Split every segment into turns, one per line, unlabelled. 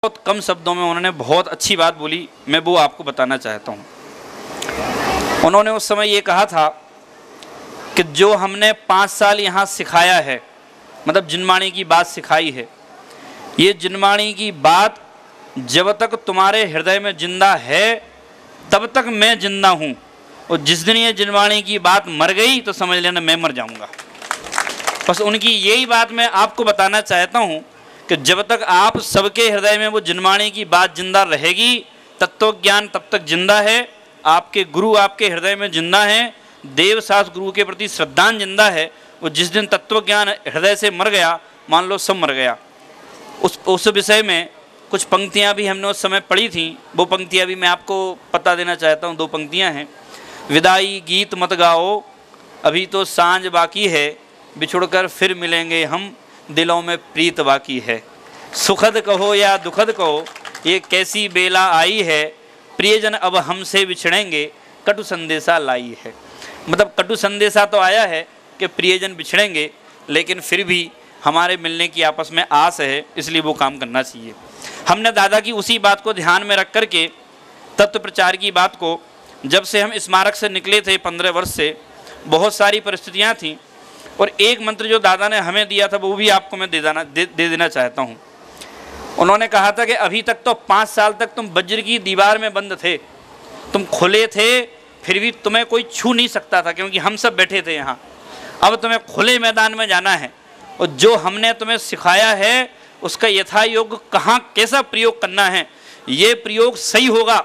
बहुत कम शब्दों में उन्होंने बहुत अच्छी बात बोली, मैं वो आपको बताना चाहता हूँ। उन्होंने उस समय ये कहा था कि जो हमने 5 साल यहाँ सिखाया है, मतलब जिनवाणी की बात सिखाई है, ये जिनवाणी की बात जब तक तुम्हारे हृदय में जिंदा है तब तक मैं जिंदा हूँ, और जिस दिन ये जिनवाणी की बात मर गई तो समझ लेना मैं मर जाऊँगा। बस उनकी यही बात मैं आपको बताना चाहता हूँ कि जब तक आप सबके हृदय में वो जिनवाणी की बात जिंदा रहेगी, तत्व ज्ञान तब तक जिंदा है, आपके गुरु आपके हृदय में जिंदा हैं, देवशास्त्र गुरु के प्रति श्रद्धा जिंदा है। वो जिस दिन तत्व ज्ञान हृदय से मर गया, मान लो सब मर गया। उस विषय में कुछ पंक्तियाँ भी हमने उस समय पढ़ी थी, वो पंक्तियाँ भी मैं आपको पता देना चाहता हूँ। 2 पंक्तियाँ हैं। विदाई गीत मत गाओ, अभी तो सांझ बाकी है, बिछुड़कर फिर मिलेंगे हम, दिलों में प्रीत बाकी है। सुखद कहो या दुखद कहो, ये कैसी बेला आई है, प्रियजन अब हमसे बिछड़ेंगे, कटु संदेशा लाई है। मतलब कटु संदेशा तो आया है कि प्रियजन बिछड़ेंगे, लेकिन फिर भी हमारे मिलने की आपस में आस है, इसलिए वो काम करना चाहिए। हमने दादा की उसी बात को ध्यान में रख कर के तत्व प्रचार की बात को, जब से हम स्मारक से निकले थे 15 वर्ष से, बहुत सारी परिस्थितियाँ थीं, और एक मंत्र जो दादा ने हमें दिया था वो भी आपको मैं दे देना चाहता हूँ। उन्होंने कहा था कि अभी तक तो 5 साल तक तुम वज्र की दीवार में बंद थे, तुम खुले थे, फिर भी तुम्हें कोई छू नहीं सकता था क्योंकि हम सब बैठे थे यहाँ। अब तुम्हें खुले मैदान में जाना है, और जो हमने तुम्हें सिखाया है उसका यथा योग्य कहाँ कैसा प्रयोग करना है, ये प्रयोग सही होगा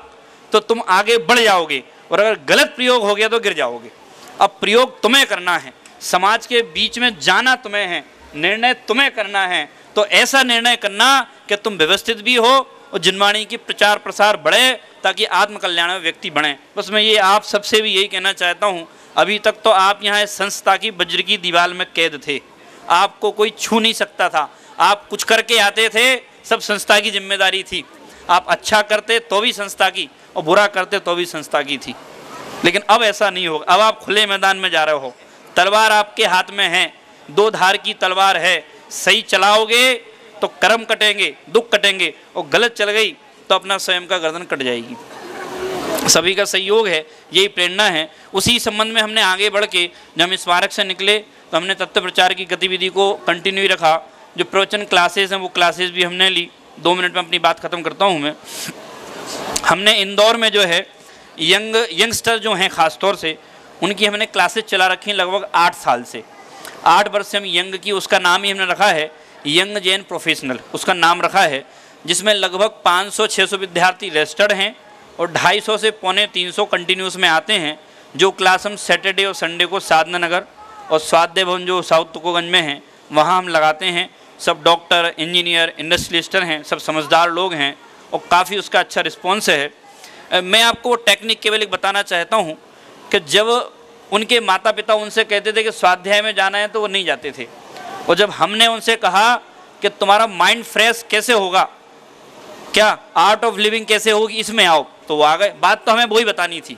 तो तुम आगे बढ़ जाओगे, और अगर गलत प्रयोग हो गया तो गिर जाओगे। अब प्रयोग तुम्हें करना है, समाज के बीच में जाना तुम्हें है, निर्णय तुम्हें करना है। तो ऐसा निर्णय करना कि तुम व्यवस्थित भी हो और जिनवाणी की प्रचार प्रसार बढ़े, ताकि आत्मकल्याण में व्यक्ति बने। बस मैं ये आप सबसे भी यही कहना चाहता हूँ। अभी तक तो आप यहाँ इस संस्था की वज्र की दीवार में कैद थे, आपको कोई छू नहीं सकता था। आप कुछ करके आते थे, सब संस्था की जिम्मेदारी थी। आप अच्छा करते तो भी संस्था की, और बुरा करते तो भी संस्था की थी। लेकिन अब ऐसा नहीं होगा। अब आप खुले मैदान में जा रहे हो, तलवार आपके हाथ में है, 2 धार की तलवार है। सही चलाओगे तो कर्म कटेंगे, दुख कटेंगे, और गलत चल गई तो अपना स्वयं का गर्दन कट जाएगी। सभी का सहयोग है, यही प्रेरणा है। उसी संबंध में हमने आगे बढ़ के जब हम स्मारक से निकले तो हमने तत्व प्रचार की गतिविधि को कंटिन्यू रखा। जो प्रवचन क्लासेस हैं वो क्लासेस भी हमने ली। 2 मिनट में अपनी बात ख़त्म करता हूँ मैं। हमने इंदौर में जो है यंगस्टर जो हैं ख़ास तौर से, उनकी हमने क्लासेस चला रखी हैं लगभग 8 साल से। 8 वर्ष से हम यंग की, उसका नाम ही हमने रखा है यंग जैन प्रोफेशनल, उसका नाम रखा है, जिसमें लगभग 500-600 विद्यार्थी रजिस्टर्ड हैं और 250 से 250-300 कंटिन्यूस में आते हैं। जो क्लास हम सैटरडे और संडे को साधना नगर और स्वाध्याय भवन जो साउथ तुकोगंज में हैं वहाँ हम लगाते हैं। सब डॉक्टर, इंजीनियर, इंडस्ट्रियलिस्ट हैं, सब समझदार लोग हैं, और काफ़ी उसका अच्छा रिस्पॉन्स है। मैं आपको टेक्निक केवल एक बताना चाहता हूँ कि जब उनके माता पिता उनसे कहते थे कि स्वाध्याय में जाना है तो वो नहीं जाते थे, और जब हमने उनसे कहा कि तुम्हारा माइंड फ्रेश कैसे होगा, क्या आर्ट ऑफ लिविंग कैसे होगी, इसमें आओ, तो वो आ गए। बात तो हमें वही बतानी थी,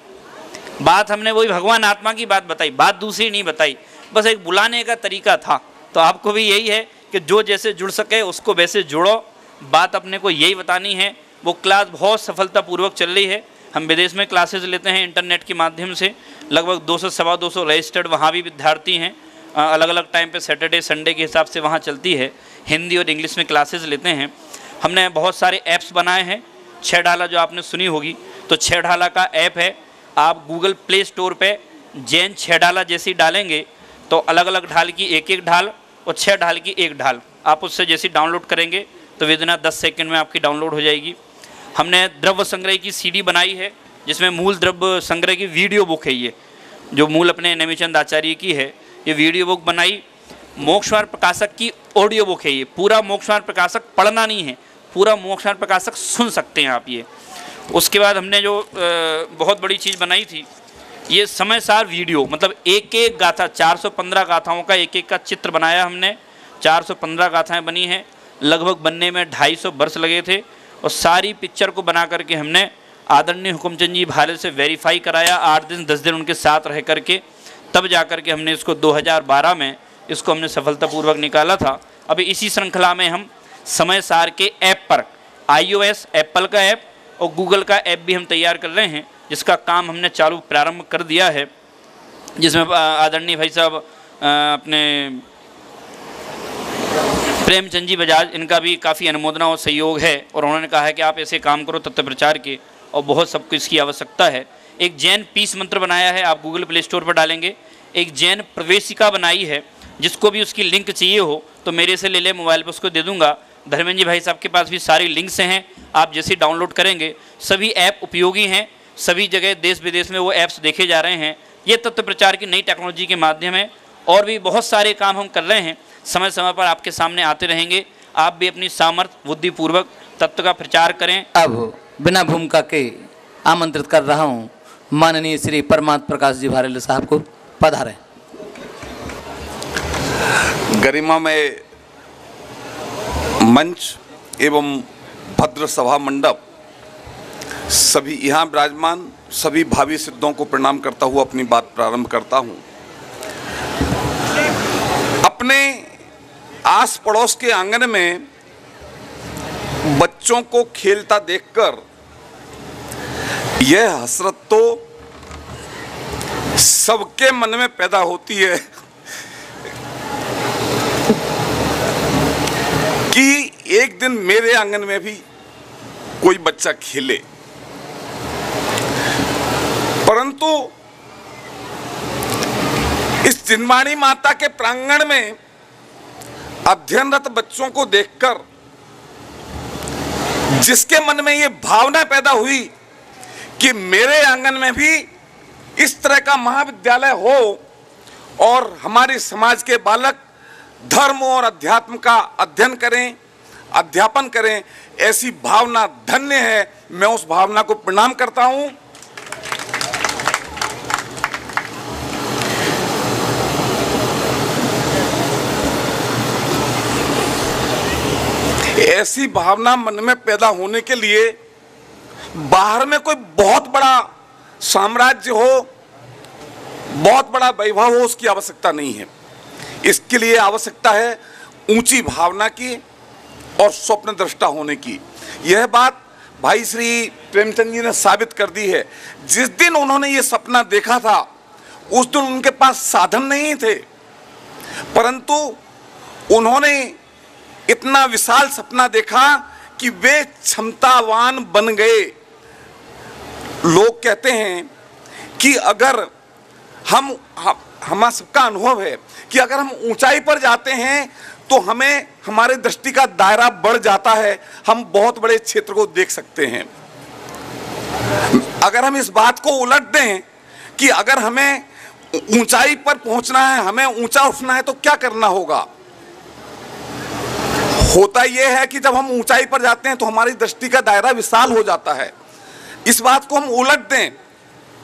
बात हमने वही भगवान आत्मा की बात बताई, बात दूसरी नहीं बताई, बस एक बुलाने का तरीका था। तो आपको भी यही है कि जो जैसे जुड़ सके उसको वैसे जोड़ो, बात अपने को यही बतानी है। वो क्लास बहुत सफलतापूर्वक चल रही है। हम विदेश में क्लासेस लेते हैं इंटरनेट के माध्यम से, लगभग 200-250 रजिस्टर्ड वहाँ भी विद्यार्थी हैं। अलग अलग टाइम पे सैटरडे संडे के हिसाब से वहाँ चलती है। हिंदी और इंग्लिश में क्लासेस लेते हैं। हमने बहुत सारे ऐप्स बनाए हैं। 6 ढाला जो आपने सुनी होगी, तो 6 ढाला का ऐप है। आप गूगल प्ले स्टोर पे जैन 6 ढाला जैसी डालेंगे तो अलग अलग ढाल की एक ढाल और 6 ढाल की एक ढाल आप उससे जैसी डाउनलोड करेंगे तो विदिन 10 सेकंड में आपकी डाउनलोड हो जाएगी। हमने द्रव्य संग्रह की सीडी बनाई है, जिसमें मूल द्रव्य संग्रह की वीडियो बुक है। ये जो मूल अपने नेमिचंद आचार्य की है, ये वीडियो बुक बनाई। मोक्षमार्ग प्रकाशक की ऑडियो बुक है। ये पूरा मोक्षमार्ग प्रकाशक पढ़ना नहीं है, पूरा मोक्षमार्ग प्रकाशक सुन सकते हैं आप। ये उसके बाद हमने जो बहुत बड़ी चीज़ बनाई थी, ये समय सार वीडियो, मतलब एक एक गाथा, 415 गाथाओं का एक एक का चित्र बनाया हमने। 415 गाथाएं बनी हैं, लगभग बनने में 250 वर्ष लगे थे, और सारी पिक्चर को बना करके हमने आदरणीय हुकुमचंद जी भारत से वेरीफाई कराया। 8 दिन 10 दिन उनके साथ रह करके तब जा कर के हमने इसको 2012 में इसको हमने सफलतापूर्वक निकाला था। अभी इसी श्रृंखला में हम समय सार के ऐप पर iOS एप्पल का ऐप और गूगल का ऐप भी हम तैयार कर रहे हैं, जिसका काम हमने प्रारंभ कर दिया है, जिसमें आदरणीय भाई साहब अपने प्रेमचंद जी बजाज, इनका भी काफ़ी अनुमोदना और सहयोग है, और उन्होंने कहा है कि आप ऐसे काम करो तत्व प्रचार के, और बहुत सबको इसकी आवश्यकता है। एक जैन पीस मंत्र बनाया है, आप गूगल प्ले स्टोर पर डालेंगे। एक जैन प्रवेशिका बनाई है, जिसको भी उसकी लिंक चाहिए हो तो मेरे से ले ले, मोबाइल पर उसको दे दूंगा। धर्मेंद्र जी भाई साहब के पास भी सारी लिंक्स हैं, आप जैसे डाउनलोड करेंगे सभी ऐप उपयोगी हैं, सभी जगह देश विदेश में वो ऐप्स देखे जा रहे हैं। ये तत्व प्रचार की नई टेक्नोलॉजी के माध्यम है, और भी बहुत सारे काम हम कर रहे हैं, समय समय पर आपके सामने आते रहेंगे। आप भी अपनी सामर्थ्य बुद्धिपूर्वक तत्व का प्रचार करें।
अब बिना भूमिका के आमंत्रित कर रहा हूँ माननीय श्री परमात्म प्रकाश जी भारेल साहब को, पधारें।
गरिमा में मंच एवं भद्र सभा मंडप, सभी यहाँ विराजमान सभी भावी सिद्धों को प्रणाम करता हुआ अपनी बात प्रारंभ करता हूँ। अपने आस पड़ोस के आंगन में बच्चों को खेलता देखकर यह हसरत तो सबके मन में पैदा होती है कि एक दिन मेरे आंगन में भी कोई बच्चा खेले। परंतु इस जिनवाणी माता के प्रांगण में अध्ययनरत बच्चों को देखकर जिसके मन में ये भावना पैदा हुई कि मेरे आंगन में भी इस तरह का महाविद्यालय हो और हमारे समाज के बालक धर्म और अध्यात्म का अध्ययन करें, अध्यापन करें, ऐसी भावना धन्य है। मैं उस भावना को प्रणाम करता हूं। ऐसी भावना मन में पैदा होने के लिए बाहर में कोई बहुत बड़ा साम्राज्य हो, बहुत बड़ा वैभव हो, उसकी आवश्यकता नहीं है। इसके लिए आवश्यकता है ऊंची भावना की और स्वप्न दृष्टा होने की। यह बात भाई श्री प्रेमचंद जी ने साबित कर दी है। जिस दिन उन्होंने ये सपना देखा था उस दिन उनके पास साधन नहीं थे, परंतु उन्होंने इतना विशाल सपना देखा कि वे क्षमतावान बन गए। लोग कहते हैं कि अगर हमारा सबका अनुभव है कि अगर हम ऊंचाई पर जाते हैं तो हमें हमारे दृष्टि का दायरा बढ़ जाता है, हम बहुत बड़े क्षेत्र को देख सकते हैं। अगर हम इस बात को उलट दें कि अगर हमें ऊंचाई पर पहुंचना है, हमें ऊंचा उठना है, तो क्या करना होगा? होता यह है कि जब हम ऊंचाई पर जाते हैं तो हमारी दृष्टि का दायरा विशाल हो जाता है। इस बात को हम उलट दें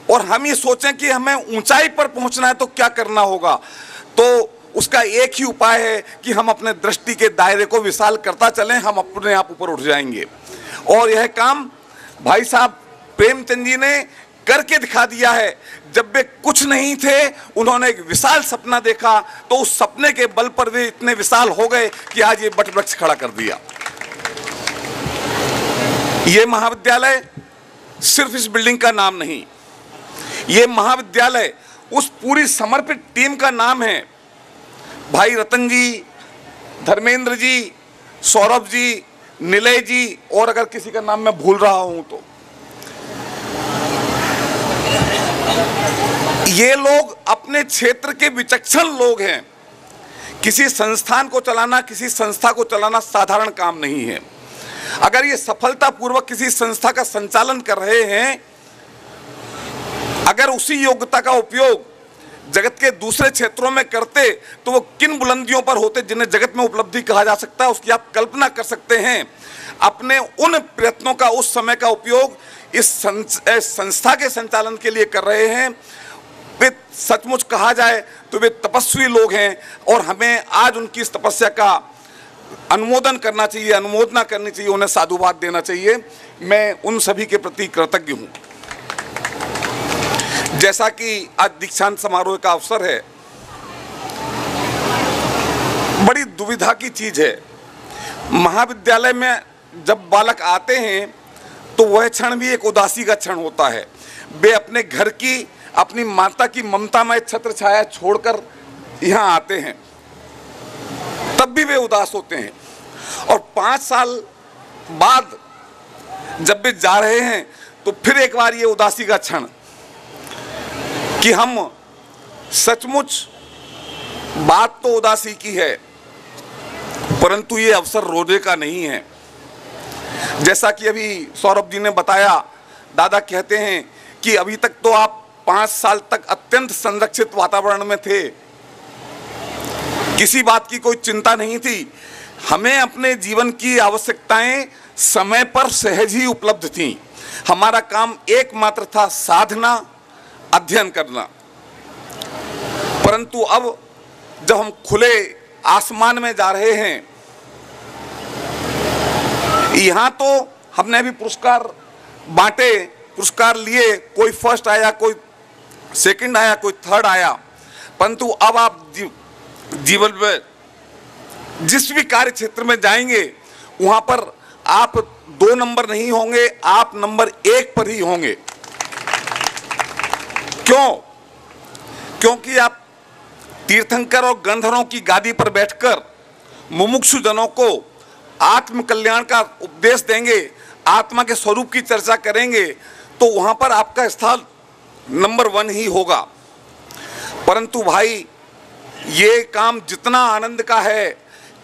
और हम ये सोचें कि हमें ऊंचाई पर पहुंचना है तो क्या करना होगा, तो उसका एक ही उपाय है कि हम अपने दृष्टि के दायरे को विशाल करता चलें, हम अपने आप ऊपर उठ जाएंगे। और यह काम भाई साहब प्रेमचंद जी ने करके दिखा दिया है। जब वे कुछ नहीं थे, उन्होंने एक विशाल सपना देखा, तो उस सपने के बल पर वे इतने विशाल हो गए कि आज ये वट वृक्ष खड़ा कर दिया। ये महाविद्यालय सिर्फ इस बिल्डिंग का नाम नहीं, ये महाविद्यालय उस पूरी समर्पित टीम का नाम है। भाई रतन जी, धर्मेंद्र जी, सौरभ जी, निलय जी, और अगर किसी का नाम मैं भूल रहा हूं तो ये लोग अपने क्षेत्र के विचक्षण लोग हैं। किसी संस्थान को चलाना, किसी संस्था को चलाना साधारण काम नहीं है। अगर ये सफलतापूर्वक किसी संस्था का संचालन कर रहे हैं, अगर उसी योग्यता का उपयोग जगत के दूसरे क्षेत्रों में करते तो वो किन बुलंदियों पर होते जिन्हें जगत में उपलब्धि कहा जा सकता है, उसकी आप कल्पना कर सकते हैं। अपने उन प्रयत्नों का, उस समय का उपयोग इस संस्था के संचालन के लिए कर रहे हैं। वे सचमुच कहा जाए तो वे तपस्वी लोग हैं और हमें आज उनकी इस तपस्या का अनुमोदन करना चाहिए, अनुमोदना करनी चाहिए, उन्हें साधुवाद देना चाहिए। मैं उन सभी के प्रति कृतज्ञ हूँ। जैसा कि आज दीक्षांत समारोह का अवसर है, बड़ी दुविधा की चीज है। महाविद्यालय में जब बालक आते हैं तो वह क्षण भी एक उदासी का क्षण होता है। वे अपने घर की, अपनी माता की ममतामय छत्र छाया छोड़कर यहाँ आते हैं, तब भी वे उदास होते हैं। और 5 साल बाद जब वे जा रहे हैं तो फिर एक बार ये उदासी का क्षण कि हम सचमुच बात तो उदासी की है, परंतु ये अवसर रोने का नहीं है। जैसा कि अभी सौरभ जी ने बताया, दादा कहते हैं कि अभी तक तो आप 5 साल तक अत्यंत संरक्षित वातावरण में थे, किसी बात की कोई चिंता नहीं थी। हमें अपने जीवन की आवश्यकताएं समय पर सहज ही उपलब्ध थीं। हमारा काम एकमात्र था साधना, अध्ययन करना। परंतु अब जब हम खुले आसमान में जा रहे हैं, यहाँ तो हमने अभी पुरस्कार बांटे, पुरस्कार लिए, कोई फर्स्ट आया, कोई सेकंड आया, कोई थर्ड आया, परंतु अब आप जीवन में जिस भी कार्य क्षेत्र में जाएंगे वहाँ पर आप 2 नंबर नहीं होंगे, आप नंबर 1 पर ही होंगे। क्यों? क्योंकि आप तीर्थंकर और गंधर्वों की गादी पर बैठकर मुमुक्षु जनों को आत्म कल्याण का उपदेश देंगे, आत्मा के स्वरूप की चर्चा करेंगे, तो वहां पर आपका स्थान नंबर 1 ही होगा। परंतु भाई, ये काम जितना आनंद का है,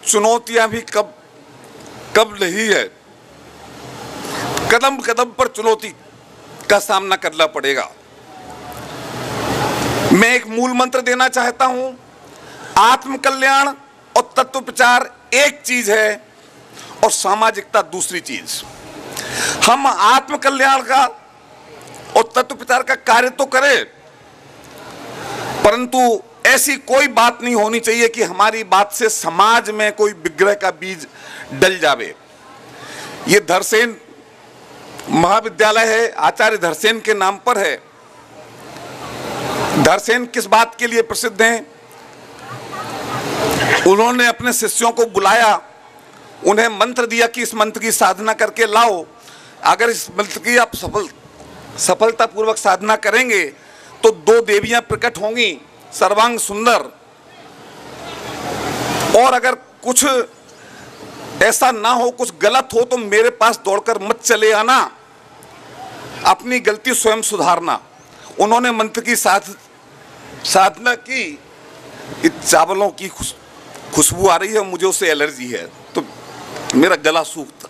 चुनौतियां भी कब नहीं है। कदम कदम पर चुनौती का सामना करना पड़ेगा। मैं एक मूल मंत्र देना चाहता हूं, आत्म कल्याण और तत्व प्रचार एक चीज है और सामाजिकता दूसरी चीज। हम आत्म कल्याण का और तत्व प्रचार का कार्य तो करें, परंतु ऐसी कोई बात नहीं होनी चाहिए कि हमारी बात से समाज में कोई विग्रह का बीज डल जावे। ये धरसेन महाविद्यालय है, आचार्य धरसेन के नाम पर है। धरसेन किस बात के लिए प्रसिद्ध हैं? उन्होंने अपने शिष्यों को बुलाया, उन्हें मंत्र दिया कि इस मंत्र की साधना करके लाओ। अगर इस मंत्र की आप सफलतापूर्वक साधना करेंगे तो 2 देवियां प्रकट होंगी, सर्वांग सुंदर। और अगर कुछ ऐसा ना हो, कुछ गलत हो, तो मेरे पास दौड़कर मत चले आना, अपनी गलती स्वयं सुधारना। उन्होंने मंत्र की साधना की। इस चावलों की खुशबू आ रही है, मुझे उससे एलर्जी है, तो मेरा गला सूखता।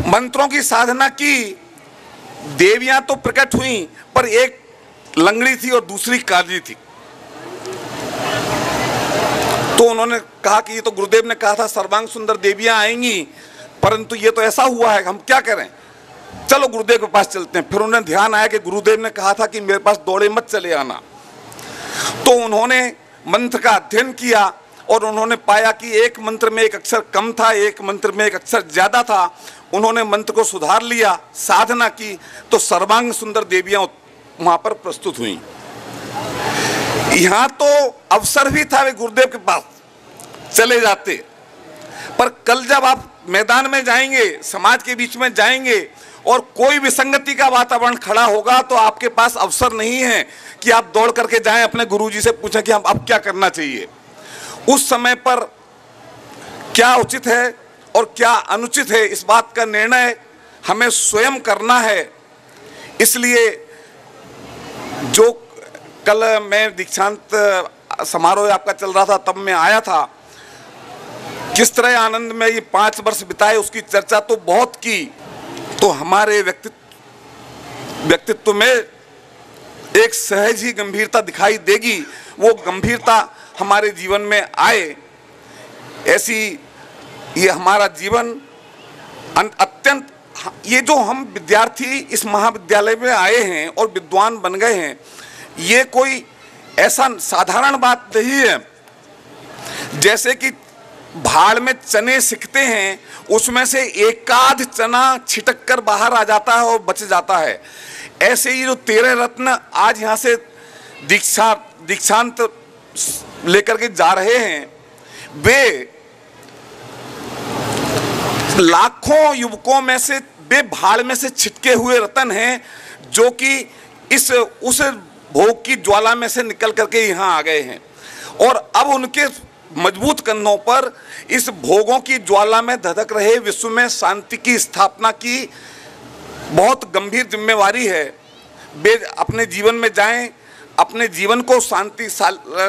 मंत्रों की साधना की, देवियां तो प्रकट हुई, पर एक लंगड़ी थी और दूसरी काली थी। तो उन्होंने कहा कि ये तो गुरुदेव ने कहा था सर्वांग सुंदर देवियां आएंगी, परंतु ये तो ऐसा हुआ है, हम क्या करें, चलो गुरुदेव के पास चलते हैं। फिर उन्हें ध्यान आया कि गुरुदेव ने कहा था कि मेरे पास दौड़े मत चले आना। तो उन्होंने मंत्र का अध्ययन किया और उन्होंने पाया कि एक मंत्र में एक अक्षर कम था, एक मंत्र में एक अक्षर ज्यादा था। उन्होंने मंत्र को सुधार लिया, साधना की, तो सर्वांग सुंदर देवियां वहां पर प्रस्तुत हुई। यहां तो अवसर भी था वे गुरुदेव के पास चले जाते, पर कल जब आप मैदान में जाएंगे, समाज के बीच में जाएंगे और कोई विसंगति का वातावरण खड़ा होगा, तो आपके पास अवसर नहीं है कि आप दौड़ करके जाएं, अपने गुरुजी से पूछें कि हम अब क्या करना चाहिए। उस समय पर क्या उचित है और क्या अनुचित है, इस बात का निर्णय हमें स्वयं करना है। इसलिए जो कल मैं दीक्षांत समारोह आपका चल रहा था, तब मैं आया था, किस तरह आनंद में ये 5 वर्ष बिताए उसकी चर्चा तो बहुत की। तो हमारे व्यक्तित्व में एक सहज ही गंभीरता दिखाई देगी, वो गंभीरता हमारे जीवन में आए, ऐसी ये हमारा जीवन अत्यंत, ये जो हम विद्यार्थी इस महाविद्यालय में आए हैं और विद्वान बन गए हैं, ये कोई ऐसा साधारण बात नहीं है। जैसे कि भाड़ में चने सिकते हैं, उसमें से एकाध चना छिटक कर बाहर आ जाता है और बच जाता है। ऐसे ही जो 13 रत्न आज यहाँ से दीक्षांत लेकर के जा रहे हैं, वे लाखों युवकों में से वे भाड़ में से छिटके हुए रतन हैं जो कि उस भोग की ज्वाला में से निकल करके यहाँ आ गए हैं और अब उनके मजबूत कंधों पर इस भोगों की ज्वाला में धधक रहे विश्व में शांति की स्थापना की बहुत गंभीर जिम्मेवारी है। वे अपने जीवन में जाएं, अपने जीवन को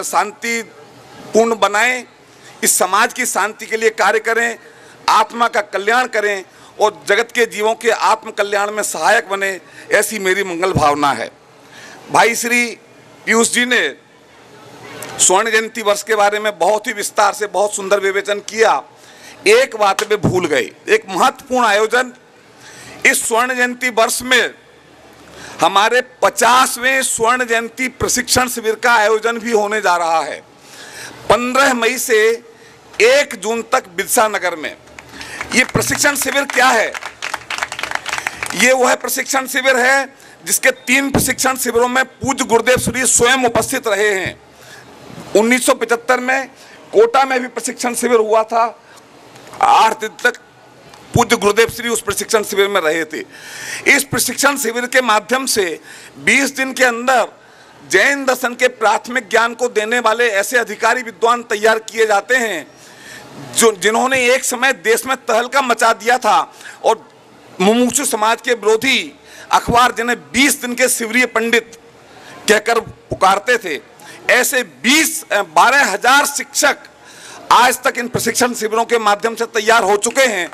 शांतिपूर्ण बनाएं, इस समाज की शांति के लिए कार्य करें, आत्मा का कल्याण करें और जगत के जीवों के आत्म कल्याण में सहायक बने, ऐसी मेरी मंगल भावना है। भाई श्री पीयूष जी ने स्वर्ण जयंती वर्ष के बारे में बहुत ही विस्तार से बहुत सुंदर विवेचन किया। एक बात वे भूल गए, एक महत्वपूर्ण आयोजन इस स्वर्ण जयंती वर्ष में हमारे 50वें स्वर्ण जयंती प्रशिक्षण शिविर का आयोजन भी होने जा रहा है 15 मई से 1 जून तक बिरसा नगर में। ये प्रशिक्षण शिविर क्या है? ये वह प्रशिक्षण शिविर है जिसके 3 प्रशिक्षण शिविरों में पूज्य गुरुदेव श्री स्वयं उपस्थित रहे हैं। 1975 में कोटा में भी प्रशिक्षण शिविर हुआ था, 8 दिन तक पूज्य गुरुदेव श्री उस प्रशिक्षण शिविर में रहे थे। इस प्रशिक्षण शिविर के माध्यम से 20 दिन के अंदर जैन दर्शन के प्राथमिक ज्ञान को देने वाले ऐसे अधिकारी विद्वान तैयार किए जाते हैं जिन्होंने एक समय देश में तहलका मचा दिया था और मुमुक्षु समाज के विरोधी अखबार जिन्हें 20 दिन के शिविरीय पंडित कहकर पुकारते थे, ऐसे 12,000 शिक्षक आज तक इन प्रशिक्षण शिविरों के माध्यम से तैयार हो चुके हैं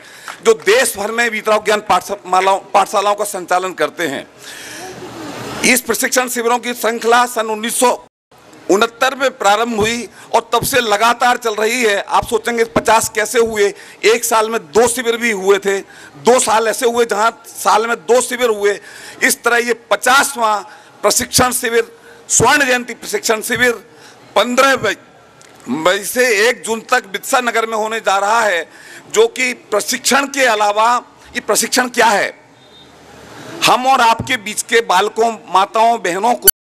जो देश भर में वीतराग ज्ञान पाठशालाओं का संचालन करते हैं। इस प्रशिक्षण शिविरों की श्रृंखला सन 1969 में प्रारंभ हुई और तब से लगातार चल रही है। आप सोचेंगे 50 कैसे हुए? एक साल में 2 शिविर भी हुए थे, 2 साल ऐसे हुए जहां साल में 2 शिविर हुए। इस तरह ये 50वां प्रशिक्षण शिविर स्वर्ण जयंती प्रशिक्षण शिविर 15 मई से 1 जून तक बिरसा नगर में होने जा रहा है, जो कि प्रशिक्षण के अलावा ये प्रशिक्षण क्या है? हम और आपके बीच के बालकों, माताओं, बहनों को